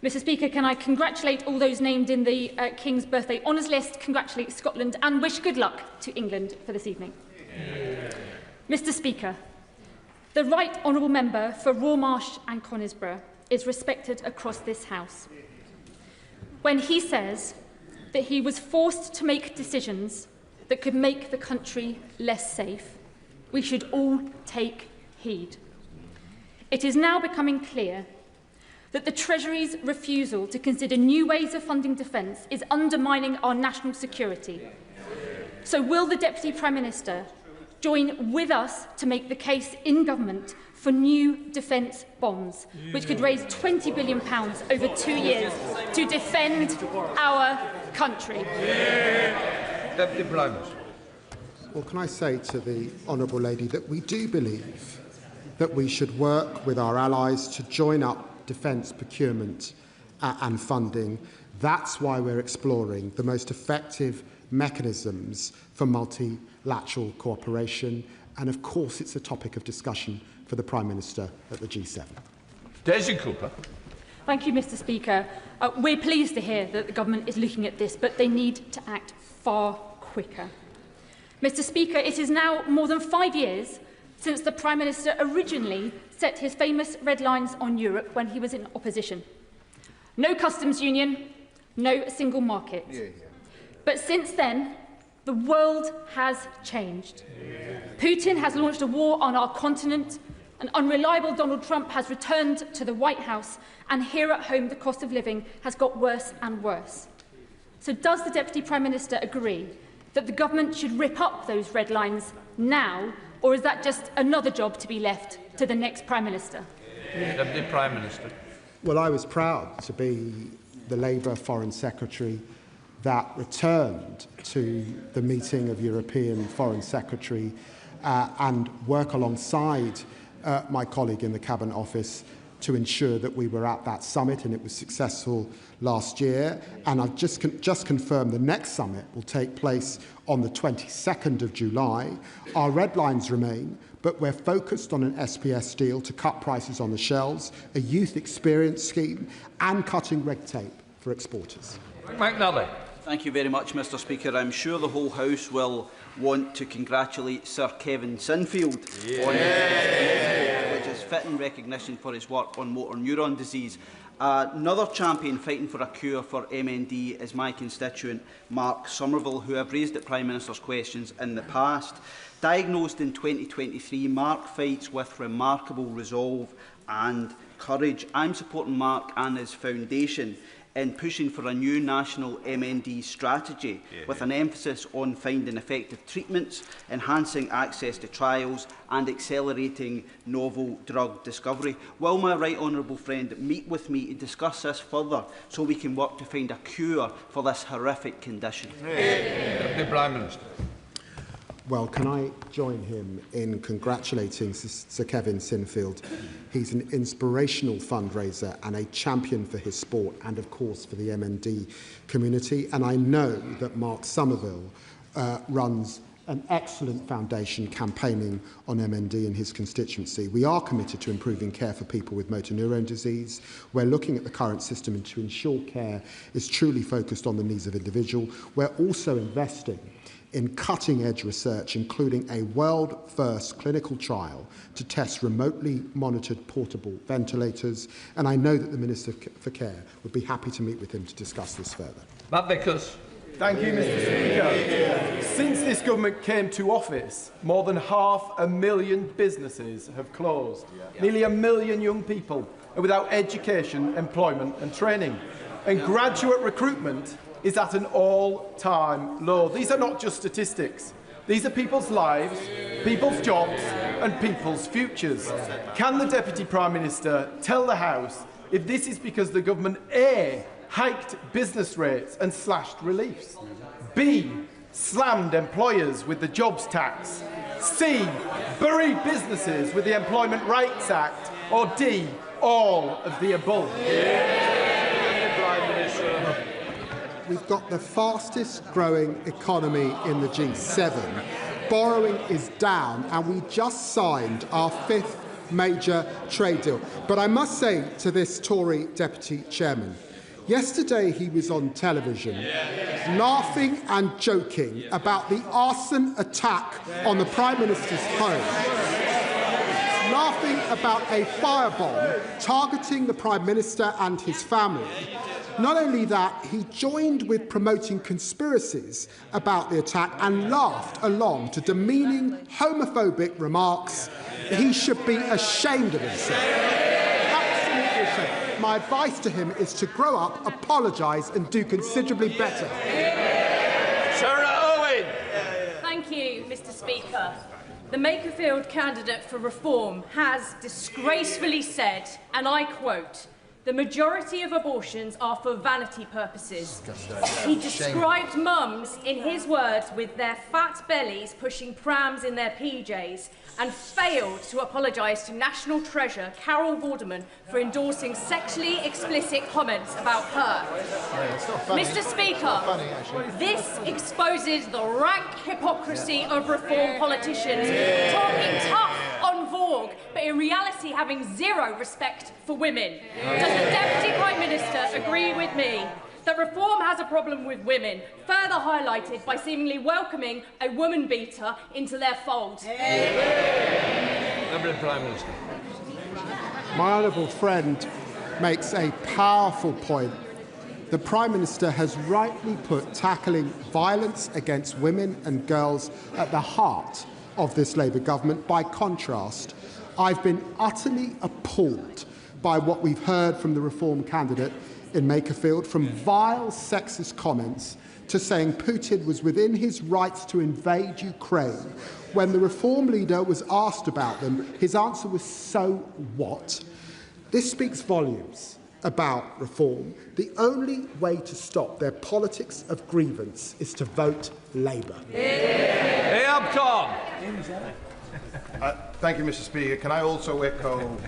Speaker 19: Mr Speaker, can I congratulate all those named in the King's Birthday Honours List, congratulate Scotland and wish good luck to England for this evening. Mr Speaker, the Right Honourable Member for Rawmarsh and Conisbrough is respected across this House. When he says that he was forced to make decisions that could make the country less safe, we should all take heed. It is now becoming clear that the Treasury's refusal to consider new ways of funding defence is undermining our national security. So will the Deputy Prime Minister join with us to make the case in government for new defence bonds, which could raise £20 billion over 2 years to defend our country?
Speaker 2: Deputy Prime Minister.
Speaker 16: Well, can I say to the Honourable Lady that we do believe that we should work with our allies to join up defence procurement and funding. That's why we're exploring the most effective mechanisms for multilateral cooperation. And of course, it's a topic of discussion for the Prime Minister at the G7.
Speaker 2: Daisy Cooper.
Speaker 19: Thank you, Mr Speaker. We're pleased to hear that the government is looking at this, but they need to act far quicker. Mr Speaker, it is now more than 5 years since the Prime Minister originally set his famous red lines on Europe when he was in opposition. No customs union, no single market. But since then, the world has changed. Putin has launched a war on our continent, an unreliable Donald Trump has returned to the White House, and here at home the cost of living has got worse and worse. So does the Deputy Prime Minister agree that the government should rip up those red lines now, or is that just another job to be left to the next Prime Minister?
Speaker 2: Deputy Prime Minister.
Speaker 16: Well, I was proud to be the Labour Foreign Secretary that returned to the meeting of European Foreign Secretary and work alongside my colleague in the Cabinet Office to ensure that we were at that summit, and it was successful last year. And I've just confirmed the next summit will take place on the 22nd of July. Our red lines remain, but we're focused on an SPS deal to cut prices on the shelves, a youth experience scheme, and cutting red tape for exporters.
Speaker 2: McNally.
Speaker 20: Thank you very much, Mr Speaker. I'm sure the whole House will want to congratulate Sir Kevin Sinfield on which is fitting recognition for his work on motor neuron disease. Another champion fighting for a cure for MND is my constituent Mark Somerville, who I've raised at Prime Minister's questions in the past. Diagnosed in 2023, Mark fights with remarkable resolve and courage. I'm supporting Mark and his foundation in pushing for a new national MND strategy with an emphasis on finding effective treatments, enhancing access to trials and accelerating novel drug discovery. Will my right honourable friend meet with me to discuss this further so we can work to find a cure for this horrific condition?
Speaker 2: Deputy Prime Minister.
Speaker 16: Well, can I join him in congratulating Sir Kevin Sinfield? He's an inspirational fundraiser and a champion for his sport and, of course, for the MND community. And I know that Mark Somerville runs an excellent foundation campaigning on MND in his constituency. We are committed to improving care for people with motor neuron disease. We're looking at the current system to ensure care is truly focused on the needs of individuals. We're also investing in cutting-edge research, including a world-first clinical trial to test remotely monitored portable ventilators. And I know that the Minister for Care would be happy to meet with him to discuss this further.
Speaker 2: Matt Vickers.
Speaker 21: Thank you, Mr Speaker. Since this government came to office, more than 500,000 businesses have closed. Nearly 1 million young people are without education, employment and training. And graduate recruitment is at an all-time low. These are not just statistics. These are people's lives, people's jobs and people's futures. Can the Deputy Prime Minister tell the House if this is because the government A, hiked business rates and slashed reliefs, B, slammed employers with the jobs tax, C, buried businesses with the Employment Rights Act, or D, all of the above?
Speaker 16: We've got the fastest growing economy in the G7. Borrowing is down, and we just signed our 5th major trade deal. But I must say to this Tory deputy chairman, yesterday he was on television laughing and joking about the arson attack on the Prime Minister's home, laughing about a firebomb targeting the Prime Minister and his family. Not only that, he joined with promoting conspiracies about the attack and laughed along to demeaning homophobic remarks. He should be ashamed of himself. Absolutely ashamed. My advice to him is to grow up, apologise and do considerably better.
Speaker 2: Sarah Owen.
Speaker 14: Thank you, Mr. Speaker. The Makerfield candidate for reform has disgracefully said, and I quote, "The majority of abortions are for vanity purposes." He described mums, in his words, with their fat bellies pushing prams in their PJs, and failed to apologise to national treasure Carol Vorderman for endorsing sexually explicit comments about her. Mr. Speaker, this exposes the rank hypocrisy of reform politicians talking tough on Vogue, but in reality having zero respect for women. Does the Deputy Prime Minister agree with me that reform has a problem with women, further highlighted by seemingly welcoming a woman beater into their fold?
Speaker 2: Deputy Prime Minister.
Speaker 16: My honourable friend makes a powerful point. The Prime Minister has rightly put tackling violence against women and girls at the heart of this Labour government. By contrast, I've been utterly appalled by what we've heard from the reform candidate in Makerfield, from vile sexist comments to saying Putin was within his rights to invade Ukraine. When the reform leader was asked about them, his answer was, "So what?" This speaks volumes about reform. The only way to stop their politics of grievance is to vote Labour.
Speaker 3: Thank you, Mr. Speaker. Can I also echo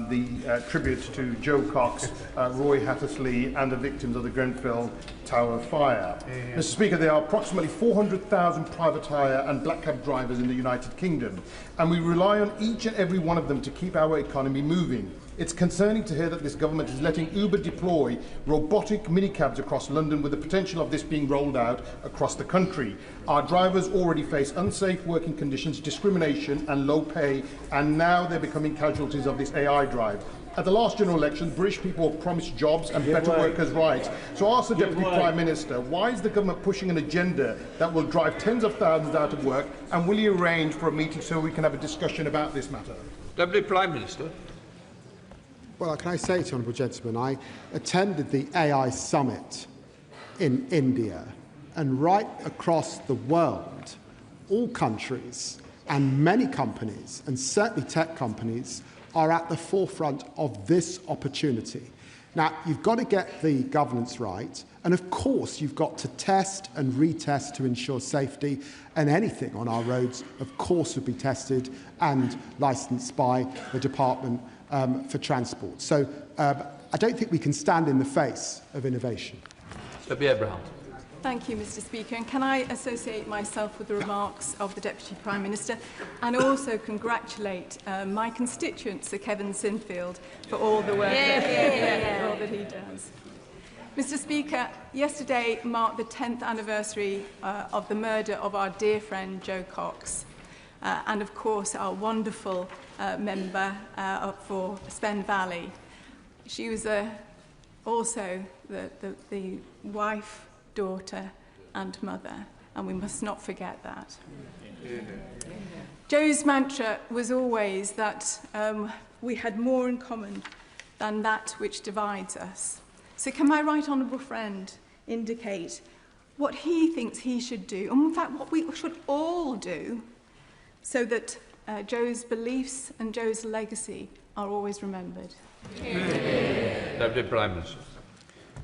Speaker 3: the tribute to Joe Cox, Roy Hattersley and the victims of the Grenfell Tower fire. Mr. Speaker, there are approximately 400,000 private hire and black cab drivers in the United Kingdom, and we rely on each and every one of them to keep our economy moving. It's concerning to hear that this government is letting Uber deploy robotic minicabs across London, with the potential of this being rolled out across the country. Our drivers already face unsafe working conditions, discrimination and low pay, and now they're becoming casualties of this AI drive. At the last general election, British people were promised jobs and better workers' rights. So I ask the Deputy Prime Minister, why is the government pushing an agenda that will drive tens of thousands out of work, and will you arrange for a meeting so we can have a discussion about this matter?
Speaker 2: Deputy Prime Minister.
Speaker 16: Well, can I say to honourable gentlemen, I attended the AI summit in India, and right across the world, all countries and many companies, and certainly tech companies, are at the forefront of this opportunity. Now, you've got to get the governance right, and of course you've got to test and retest to ensure safety, and anything on our roads, of course, would be tested and licensed by the Department for Transport. So I don't think we can stand in the face of innovation.
Speaker 2: Abraham.
Speaker 22: Thank you, Mr. Speaker. And can I associate myself with the remarks of the Deputy Prime Minister, and also congratulate my constituent, Sir Kevin Sinfield, for all the work all that he does. Mr. Speaker, yesterday marked the 10th anniversary of the murder of our dear friend Joe Cox, and of course our wonderful member for Spen Valley. She was also the wife, daughter and mother, and we must not forget that. Joe's mantra was always that we had more in common than that which divides us. So can my right honourable friend indicate what he thinks he should do, and in fact what we should all do, so that Joe's beliefs and Joe's legacy are always remembered?
Speaker 2: Deputy Prime Minister.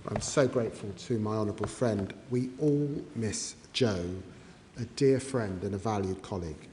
Speaker 16: I'm so grateful to my honourable friend. We all miss Joe, a dear friend and a valued colleague.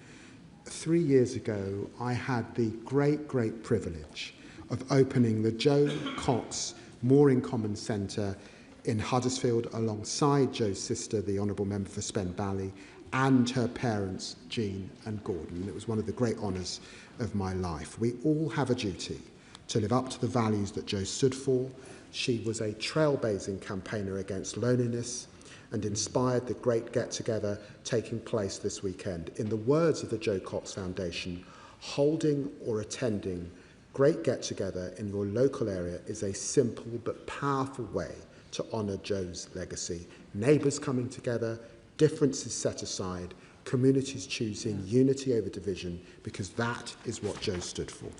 Speaker 16: 3 years ago, I had the great privilege of opening the Joe Cox More in Common Centre in Huddersfield alongside Joe's sister, the Honourable Member for Spen Valley, and her parents, Jean and Gordon. And it was one of the great honours of my life. We all have a duty to live up to the values that Jo stood for. She was a trailblazing campaigner against loneliness and inspired the great get-together taking place this weekend. In the words of the Jo Cox Foundation, holding or attending great get-together in your local area is a simple but powerful way to honour Jo's legacy. Neighbours coming together, differences set aside, communities choosing unity over division, because that is what Jo stood for.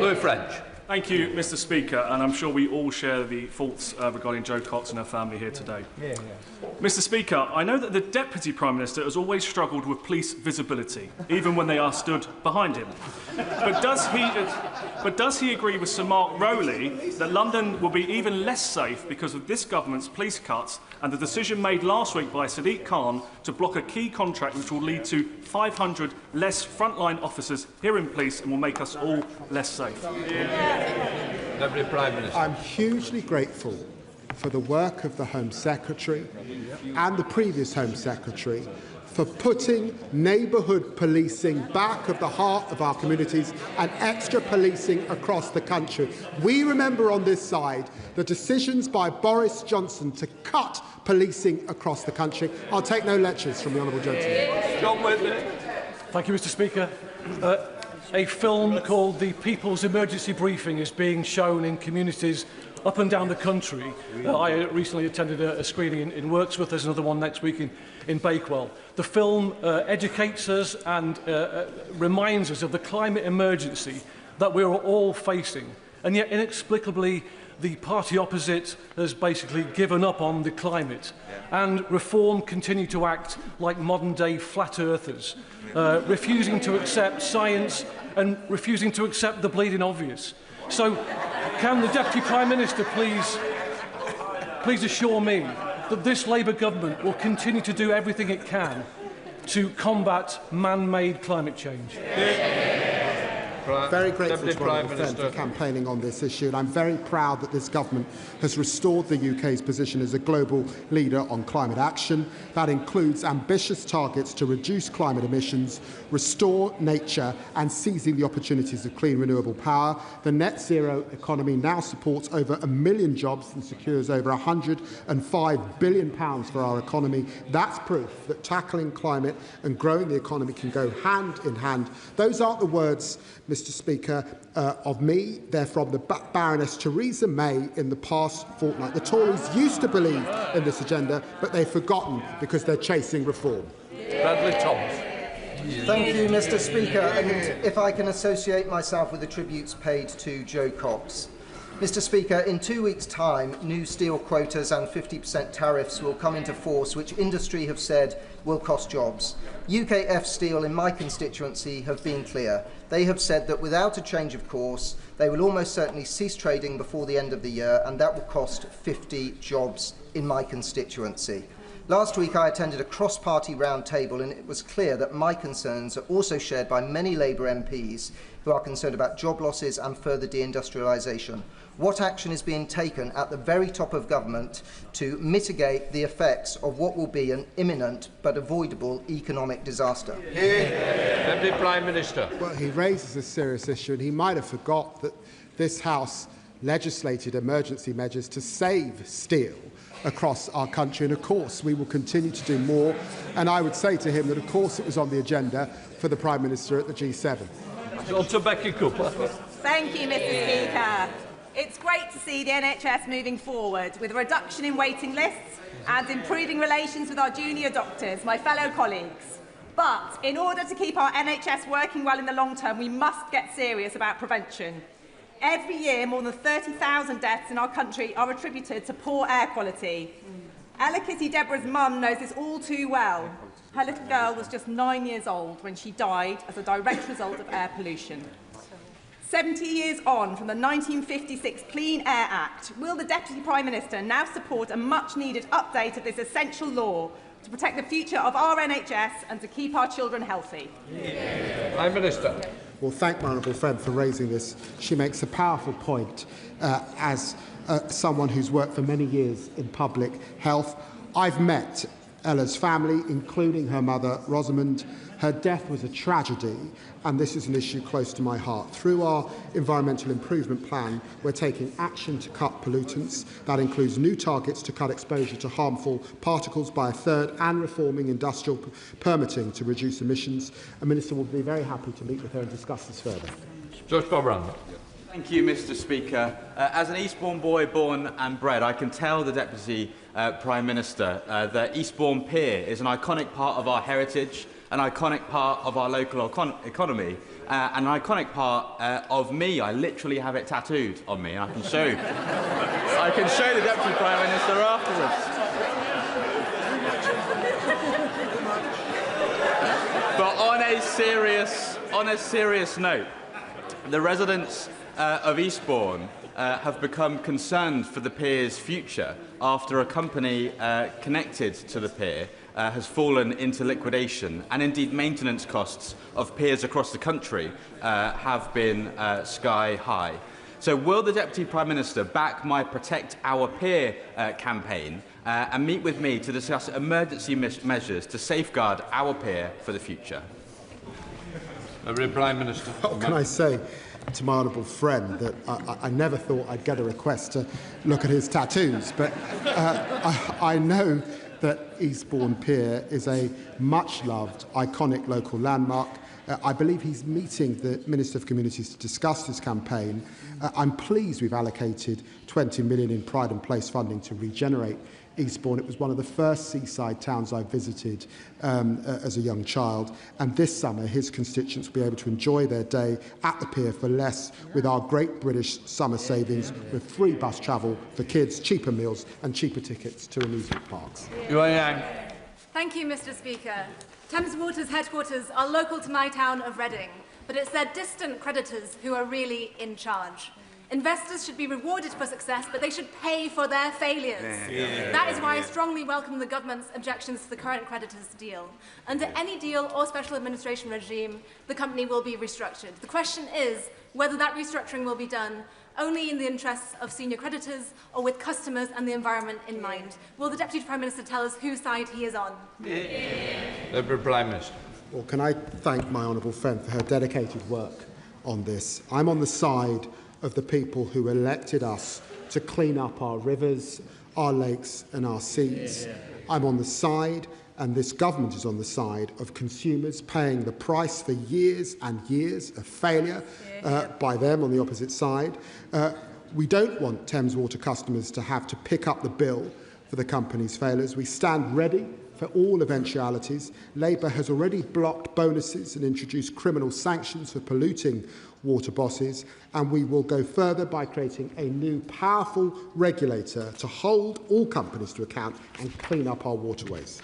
Speaker 2: Louis French.
Speaker 4: Thank you, Mr. Speaker, and I'm sure we all share the thoughts regarding Jo Cox and her family here today. Mr. Speaker, I know that the Deputy Prime Minister has always struggled with police visibility, even when they are stood behind him. But does he agree with Sir Mark Rowley that London will be even less safe because of this government's police cuts and the decision made last week by Sadiq Khan to block a key contract which will lead to 500 less frontline officers here in police and will make us all less safe?
Speaker 2: Deputy Prime Minister.
Speaker 16: I'm hugely grateful for the work of the Home Secretary and the previous Home Secretary for putting neighbourhood policing back at the heart of our communities and extra policing across the country. We remember on this side the decisions by Boris Johnson to cut policing across the country. I'll take no lectures from the honourable gentleman.
Speaker 2: John Whitley.
Speaker 6: Thank you, Mr. Speaker. A film called The People's Emergency Briefing is being shown in communities up and down the country. I recently attended a screening in Wirksworth. There's another one next week in Bakewell. The film educates us and reminds us of the climate emergency that we're all facing. And yet, inexplicably, the party opposite has basically given up on the climate. And Reform continue to act like modern-day flat earthers, refusing to accept science and refusing to accept the bleeding obvious. So, can the Deputy Prime Minister please assure me that this Labour government will continue to do everything it can to combat man-made climate change?
Speaker 16: Very grateful to my friend for campaigning on this issue, and I'm very proud that this government has restored the UK's position as a global leader on climate action. That includes ambitious targets to reduce climate emissions, restore nature and seizing the opportunities of clean renewable power. The net zero economy now supports over 1 million jobs and secures over £105 billion for our economy. That's proof that tackling climate and growing the economy can go hand in hand. Those aren't the words, Mr. Speaker, of me. They're from the Baroness Theresa May in the past fortnight. The Tories used to believe in this agenda, but they've forgotten because they're chasing reform.
Speaker 2: Bradley Thomas.
Speaker 23: Thank you, Mr. Speaker. And if I can associate myself with the tributes paid to Jo Cox. Mr. Speaker, in 2 weeks' time, new steel quotas and 50% tariffs will come into force, which industry have said will cost jobs. UKF Steel in my constituency have been clear. They have said that without a change of course, they will almost certainly cease trading before the end of the year, and that will cost 50 jobs in my constituency. Last week I attended a cross-party round table, and it was clear that my concerns are also shared by many Labour MPs who are concerned about job losses and further deindustrialisation. What action is being taken at the very top of government to mitigate the effects of what will be an imminent but avoidable economic disaster?
Speaker 2: Deputy Prime Minister.
Speaker 16: Well, he raises a serious issue, and he might have forgot that this House legislated emergency measures to save steel across our country, and of course we will continue to do more. And I would say to him that of course it was on the agenda for the Prime Minister at the G7.
Speaker 2: On to Becky Cooper.
Speaker 24: Thank you, Mr. Speaker. It's great to see the NHS moving forward with a reduction in waiting lists and improving relations with our junior doctors, my fellow colleagues. But in order to keep our NHS working well in the long term, we must get serious about prevention. Every year, more than 30,000 deaths in our country are attributed to poor air quality. Ella Kitty Deborah's mum knows this all too well. Her little girl was just 9 years old when she died as a direct result of air pollution. 70 years on from the 1956 Clean Air Act, will the Deputy Prime Minister now support a much-needed update of this essential law to protect the future of our NHS and to keep our children healthy?
Speaker 2: Prime Minister.
Speaker 16: Well, thank my honourable friend for raising this. She makes a powerful point as someone who's worked for many years in public health. I've met Ella's family, including her mother, Rosamond. Her death was a tragedy, and this is an issue close to my heart. Through our environmental improvement plan, we're taking action to cut pollutants. That includes new targets to cut exposure to harmful particles by a third and reforming industrial permitting to reduce emissions. A Minister will be very happy to meet with her and discuss this further.
Speaker 7: George Bobrand.
Speaker 8: Thank you, Mr. Speaker. As an Eastbourne boy born and bred, I can tell the Deputy Prime Minister that Eastbourne Pier is an iconic part of our heritage, an iconic part of our local economy, and an iconic part of me. I literally have it tattooed on me, and I can show the Deputy Prime Minister afterwards. But on a serious note, the residents of Eastbourne have become concerned for the pier's future after a company connected to the pier has fallen into liquidation, and indeed maintenance costs of piers across the country have been sky high. So will the Deputy Prime Minister back my Protect Our Pier campaign and meet with me to discuss emergency measures to safeguard our pier for the future?
Speaker 7: Prime Minister.
Speaker 16: What can I say to my honourable friend that I never thought I'd get a request to look at his tattoos, but I know that Eastbourne Pier is a much-loved, iconic local landmark. I believe he's meeting the Minister of Communities to discuss this campaign. I'm pleased we've allocated £20 million in Pride and Place funding to regenerate Eastbourne. It was one of the first seaside towns I visited as a young child, and this summer his constituents will be able to enjoy their day at the pier for less with our great British summer savings, with free bus travel for kids, cheaper meals and cheaper tickets to amusement parks.
Speaker 10: Thank you, Mr. Speaker. Thames Water's headquarters are local to my town of Reading, but it's their distant creditors who are really in charge. Investors should be rewarded for success, but they should pay for their failures. That is why I strongly welcome the government's objections to the current creditors deal. Under any deal or special administration regime, the company will be restructured. The question is whether that restructuring will be done only in the interests of senior creditors or with customers and the environment in mind. Will the Deputy Prime Minister tell us whose side he is on?
Speaker 7: Deputy Prime Minister.
Speaker 16: Well, can I thank my honourable friend for her dedicated work on this? I'm on the side of the people who elected us to clean up our rivers, our lakes and our seas. I'm on the side, and this government is on the side, of consumers paying the price for years and years of failure by them on the opposite side. We don't want Thames Water customers to have to pick up the bill for the company's failures. We stand ready for all eventualities. Labour has already blocked bonuses and introduced criminal sanctions for polluting water bosses, and we will go further by creating a new powerful regulator to hold all companies to account and clean up our waterways.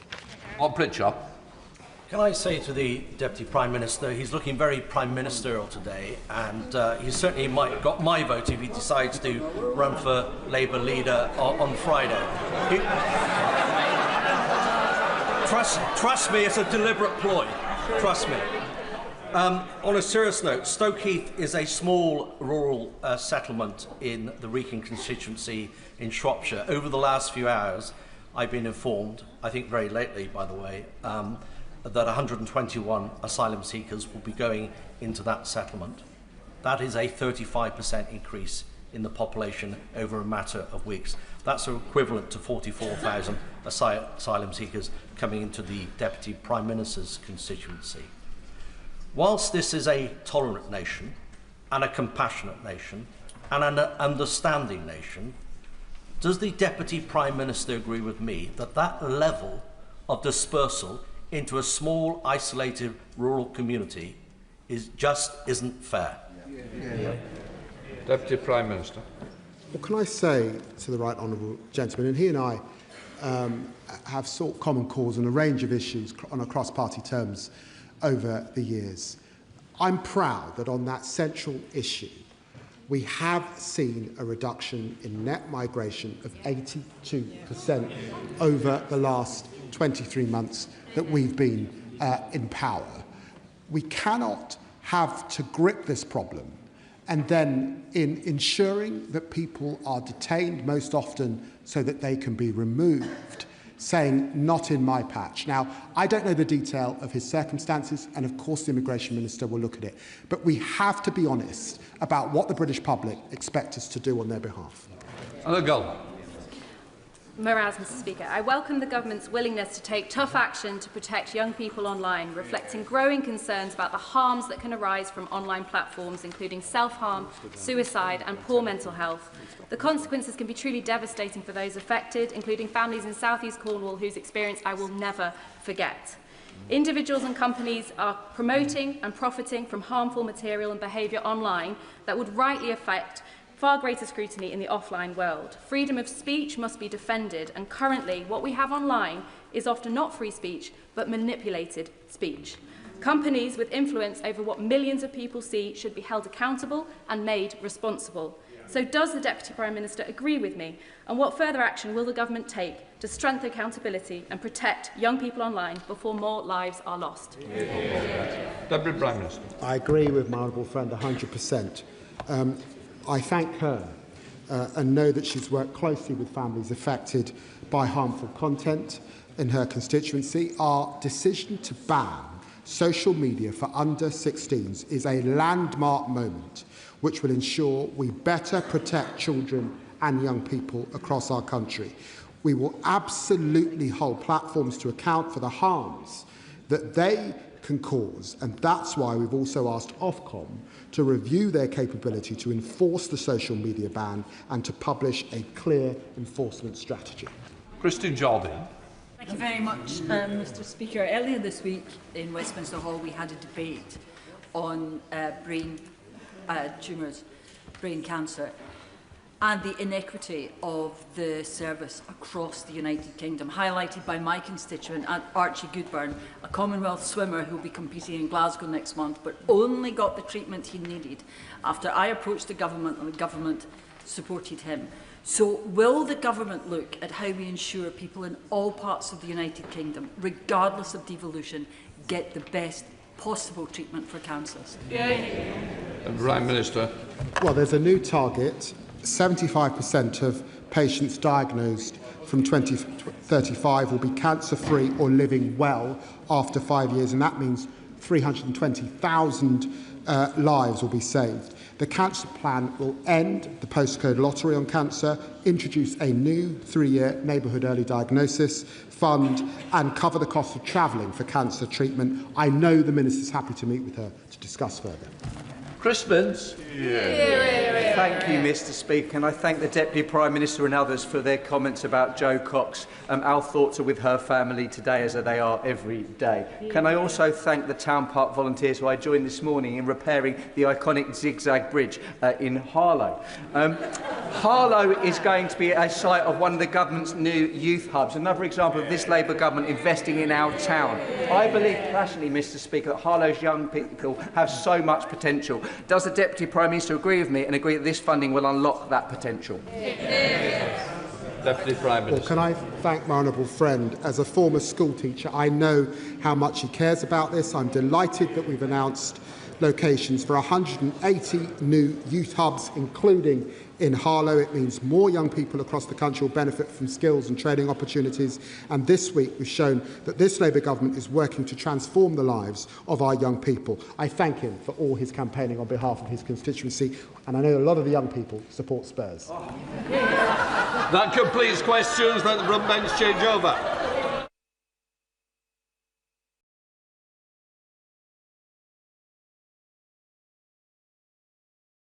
Speaker 7: On Pritchard.
Speaker 11: Can I say to the Deputy Prime Minister, he's looking very Prime Ministerial today, and he certainly might got my vote if he decides to run for Labour leader on Friday. Trust me, it's a deliberate ploy. Trust me. On a serious note, Stoke Heath is a small rural settlement in the Wrekin constituency in Shropshire. Over the last few hours, I've been informed, I think very lately, by the way, that 121 asylum seekers will be going into that settlement. That is a 35% increase in the population over a matter of weeks. That's equivalent to 44,000 asylum seekers coming into the Deputy Prime Minister's constituency. Whilst this is a tolerant nation and a compassionate nation and an understanding nation, does the Deputy Prime Minister agree with me that that level of dispersal into a small, isolated rural community isn't fair?
Speaker 7: Deputy Prime Minister.
Speaker 16: What can I say to the right honourable gentleman? And he and I have sought common cause on a range of issues on a cross-party terms over the years. I'm proud that on that central issue, we have seen a reduction in net migration of 82% over the last 23 months that we've been in power. We cannot have to grip this problem and then in ensuring that people are detained most often so that they can be removed, saying, not in my patch. Now, I don't know the detail of his circumstances, and of course the Immigration Minister will look at it. But we have to be honest about what the British public expect us to do on their behalf.
Speaker 5: Moraz, Mr Speaker. I welcome the Government's willingness to take tough action to protect young people online, reflecting growing concerns about the harms that can arise from online platforms, including self-harm, suicide and poor mental health. The consequences can be truly devastating for those affected, including families in South East Cornwall whose experience I will never forget. Individuals and companies are promoting and profiting from harmful material and behaviour online that would rightly affect far greater scrutiny in the offline world. Freedom of speech must be defended, and currently what we have online is often not free speech, but manipulated speech. Companies with influence over what millions of people see should be held accountable and made responsible. So does the Deputy Prime Minister agree with me? And what further action will the Government take to strengthen accountability and protect young people online before more lives are lost?
Speaker 7: Deputy Prime Minister.
Speaker 16: I agree with my honourable friend 100%. I thank her and know that she's worked closely with families affected by harmful content in her constituency. Our decision to ban social media for under 16s is a landmark moment which will ensure we better protect children and young people across our country. We will absolutely hold platforms to account for the harms that they can cause, and that's why we've also asked Ofcom to review their capability to enforce the social media ban and to publish a clear enforcement strategy.
Speaker 7: Christine Jardine.
Speaker 9: Thank you very much, Mr Speaker. Earlier this week in Westminster Hall we had a debate on brain tumours, brain cancer, and the inequity of the service across the United Kingdom, highlighted by my constituent, Archie Goodburn, a Commonwealth swimmer who will be competing in Glasgow next month, but only got the treatment he needed after I approached the Government and the Government supported him. So will the Government look at how we ensure people in all parts of the United Kingdom, regardless of devolution, get the best possible treatment for cancers?
Speaker 7: Prime Minister.
Speaker 16: Well, there's a new target. 75% of patients diagnosed from 2035 will be cancer-free or living well after 5 years, and that means 320,000 lives will be saved. The cancer plan will end the postcode lottery on cancer, introduce a new 3-year neighbourhood early diagnosis fund and cover the cost of travelling for cancer treatment. I know the Minister's happy to meet with her to discuss further.
Speaker 7: Chris Minns.
Speaker 12: Thank you, Mr Speaker, and I thank the Deputy Prime Minister and others for their comments about Jo Cox. Our thoughts are with her family today, as they are every day. Can I also thank the Town Park volunteers who I joined this morning in repairing the iconic zigzag bridge in Harlow. Harlow is going to be a site of one of the Government's new youth hubs, another example of this Labour Government investing in our town. I believe passionately, Mr Speaker, that Harlow's young people have so much potential. Does the Deputy Prime Minister agree with me and agree that this funding will unlock that potential?
Speaker 7: Deputy Prime Minister.
Speaker 16: Well, can I thank my honourable friend? As a former school teacher, I know how much he cares about this. I'm delighted that we've announced locations for 180 new youth hubs, including in Harlow. It means more young people across the country will benefit from skills and training opportunities. And this week we've shown that this Labour Government is working to transform the lives of our young people. I thank him for all his campaigning on behalf of his constituency, and I know a lot of the young people support Spurs.
Speaker 2: That completes questions. Let the front bench change over.